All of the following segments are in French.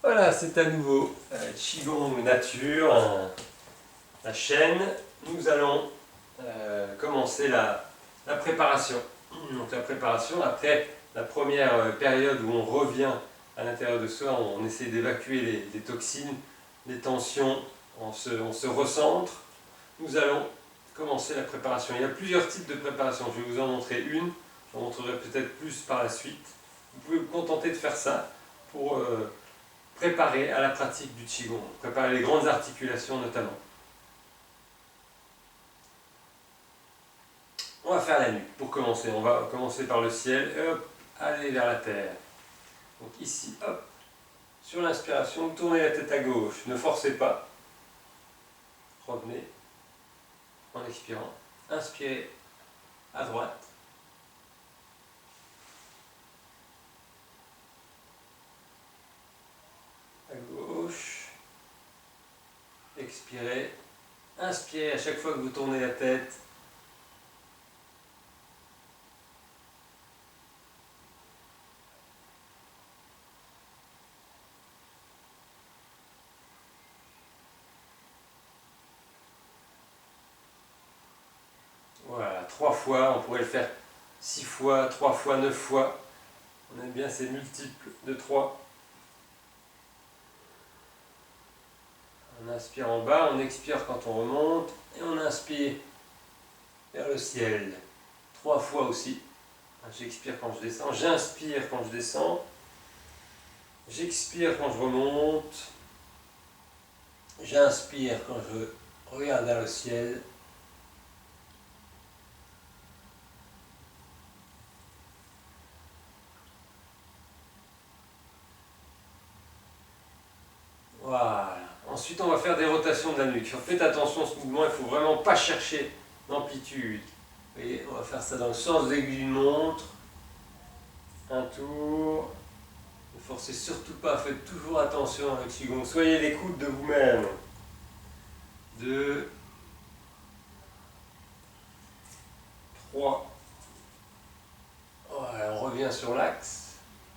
Voilà, c'est à nouveau Qigong Nature, la chaîne. Nous allons commencer la préparation. Donc la préparation, après la première période où on revient à l'intérieur de soi, on essaie d'évacuer les toxines, les tensions, on se recentre. Nous allons commencer la préparation. Il y a plusieurs types de préparation. Je vais vous en montrer une. Je vous montrerai peut-être plus par la suite. Vous pouvez vous contenter de faire ça pour préparer à la pratique du Qigong, préparer les grandes articulations notamment. On va faire la nuque pour commencer. On va commencer par le ciel et hop, aller vers la terre. Donc ici, hop, sur l'inspiration, tournez la tête à gauche. Ne forcez pas. Revenez en expirant. Inspirez à droite. À gauche. Expirez. Inspirez à chaque fois que vous tournez la tête. Voilà, 3 fois, on pourrait le faire 6 fois, 3 fois, 9 fois. On aime bien ces multiples de 3. On inspire en bas, on expire quand on remonte, et on inspire vers le ciel. 3 fois aussi. J'expire quand je descends, j'inspire quand je descends, j'expire quand je remonte, j'inspire quand je regarde vers le ciel. Voilà. Ensuite, on va faire des rotations de la nuque. Faites attention à ce mouvement, il ne faut vraiment pas chercher l'amplitude. Vous voyez, on va faire ça dans le sens de l'aiguille d'une montre. Un tour. Ne forcez surtout pas, faites toujours attention avec Qigong. Soyez l'écoute de vous-même. 2, 3. Voilà, on revient sur l'axe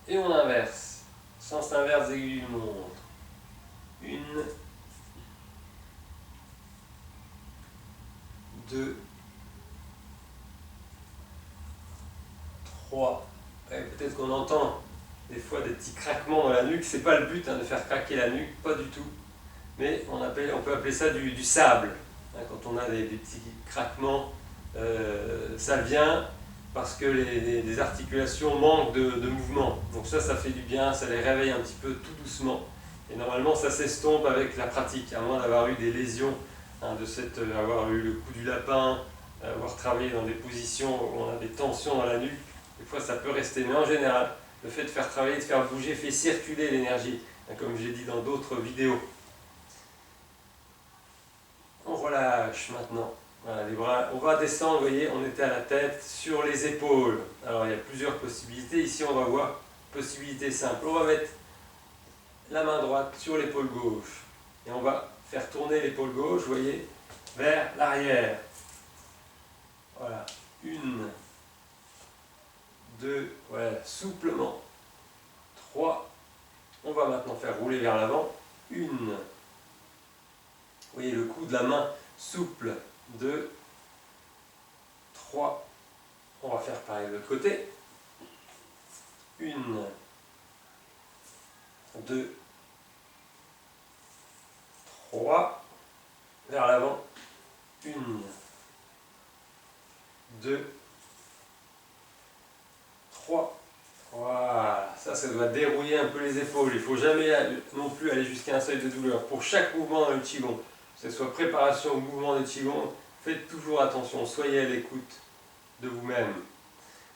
et on inverse. Sens inverse aiguille d'une montre. 1, 2, 3. Peut-être qu'on entend des fois des petits craquements dans la nuque. C'est pas le but de faire craquer la nuque, pas du tout. Mais on peut appeler ça du sable. Quand on a des petits craquements, ça vient parce que les articulations manquent de mouvement. Donc ça fait du bien, ça les réveille un petit peu tout doucement. Et normalement, ça s'estompe avec la pratique, à moins d'avoir eu des lésions, avoir eu le coup du lapin, avoir travaillé dans des positions où on a des tensions dans la nuque. Des fois, ça peut rester. Mais en général, le fait de faire travailler, de faire bouger, fait circuler l'énergie, comme j'ai dit dans d'autres vidéos. On relâche maintenant. Voilà, les bras, on va descendre, vous voyez, on était à la tête, sur les épaules. Alors il y a plusieurs possibilités. Ici on va voir, possibilité simple. On va mettre la main droite sur l'épaule gauche. Et on va faire tourner l'épaule gauche, vous voyez, vers l'arrière. Voilà. 1, 2, voilà, souplement. 3. On va maintenant faire rouler vers l'avant. 1. Vous voyez le coup de la main souple. 2, 3, on va faire pareil de l'autre côté. 1, 2, 3, vers l'avant. 1, 2, 3. Voilà, ça doit dérouiller un peu les épaules. Il ne faut jamais non plus aller jusqu'à un seuil de douleur. Pour chaque mouvement dans le Qigong, que ce soit préparation ou mouvement de Qigong, faites toujours attention, soyez à l'écoute de vous-même.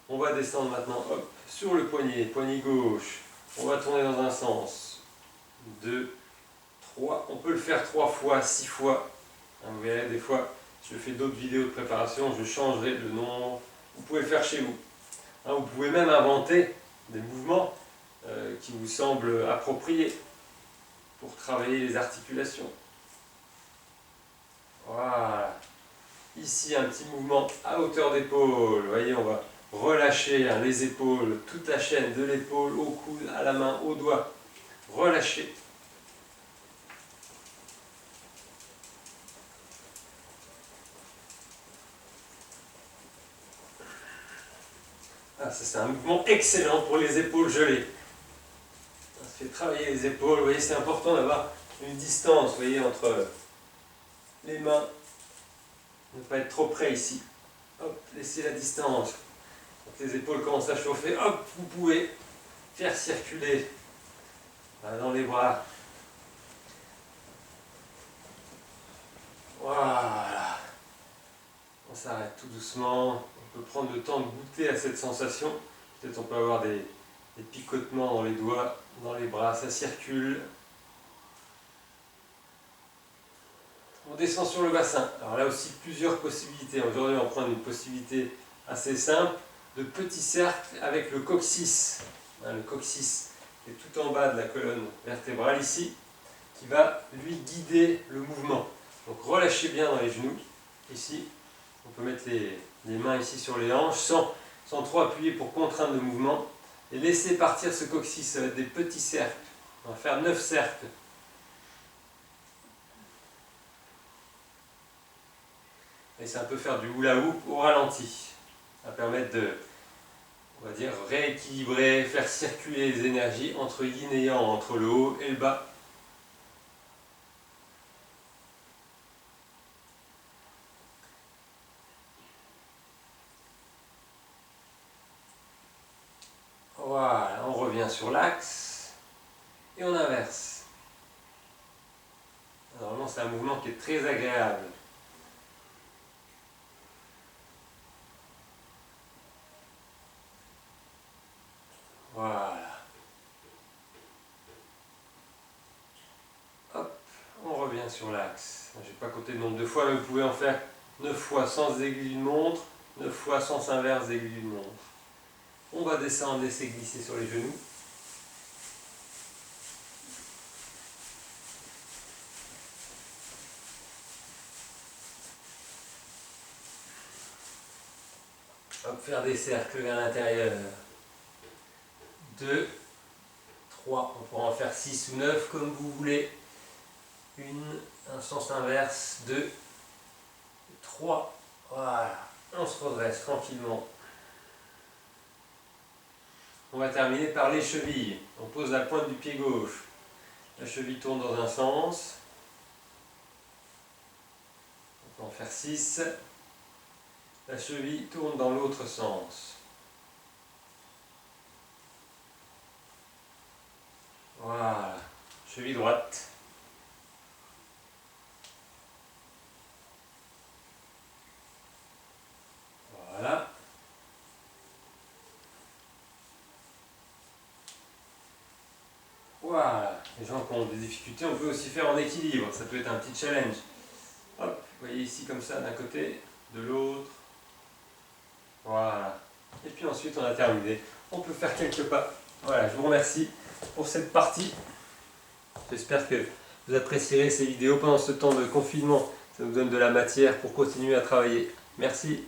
On va descendre maintenant, hop, sur le poignet gauche. On va tourner dans un sens. 2, 3. On peut le faire 3 fois, 6 fois. Vous verrez, des fois, je fais d'autres vidéos de préparation, je changerai le nom. Vous pouvez le faire chez vous. Vous pouvez même inventer des mouvements qui vous semblent appropriés pour travailler les articulations. Voilà. Ici, un petit mouvement à hauteur d'épaule. Vous voyez, on va relâcher les épaules, toute la chaîne de l'épaule au coude, à la main, au doigt. relâchez. Ah, ça c'est un mouvement excellent pour les épaules gelées. Ça fait travailler les épaules. Vous voyez, c'est important d'avoir une distance, vous voyez, entre les mains. Ne pas être trop près ici. Hop, laissez la distance. Quand les épaules commencent à chauffer, hop, vous pouvez faire circuler dans les bras. Voilà. On s'arrête tout doucement. On peut prendre le temps de goûter à cette sensation. Peut-être on peut avoir des picotements dans les doigts, dans les bras, ça circule. On descend sur le bassin. Alors là aussi, plusieurs possibilités. Aujourd'hui, on va prendre une possibilité assez simple de petits cercles avec le coccyx. Le coccyx qui est tout en bas de la colonne vertébrale ici, qui va lui guider le mouvement. Donc relâchez bien dans les genoux. Ici, on peut mettre les mains ici sur les hanches sans trop appuyer pour contraindre le mouvement. Et laisser partir ce coccyx, ça va être des petits cercles. On va faire 9 cercles. Et ça peut faire du hula hoop au ralenti. Ça va permettre de, on va dire, rééquilibrer, faire circuler les énergies entre yin et yang, entre le haut et le bas. Voilà, on revient sur l'axe et on inverse. Normalement, c'est un mouvement qui est très agréable. Voilà. Hop, on revient sur l'axe. Je n'ai pas compté le nombre de fois, mais vous pouvez en faire 9 fois sans aiguille d'une montre, 9 fois sens inverse d'aiguille d'une montre. On va descendre, laisser glisser sur les genoux. Hop, faire des cercles vers l'intérieur. 2, 3, on pourra en faire 6 ou 9 comme vous voulez. Un sens inverse, 2, 3, voilà. On se redresse tranquillement. On va terminer par les chevilles. On pose la pointe du pied gauche. La cheville tourne dans un sens. On peut en faire 6. La cheville tourne dans l'autre sens. Voilà. Cheville droite. Voilà. Voilà. Les gens qui ont des difficultés, on peut aussi faire en équilibre. Ça peut être un petit challenge. Hop, vous voyez ici comme ça, d'un côté, de l'autre. Voilà. Et puis ensuite, on a terminé. On peut faire quelques pas. Voilà, je vous remercie pour cette partie. J'espère que vous apprécierez ces vidéos pendant ce temps de confinement. Ça nous donne de la matière pour continuer à travailler. Merci.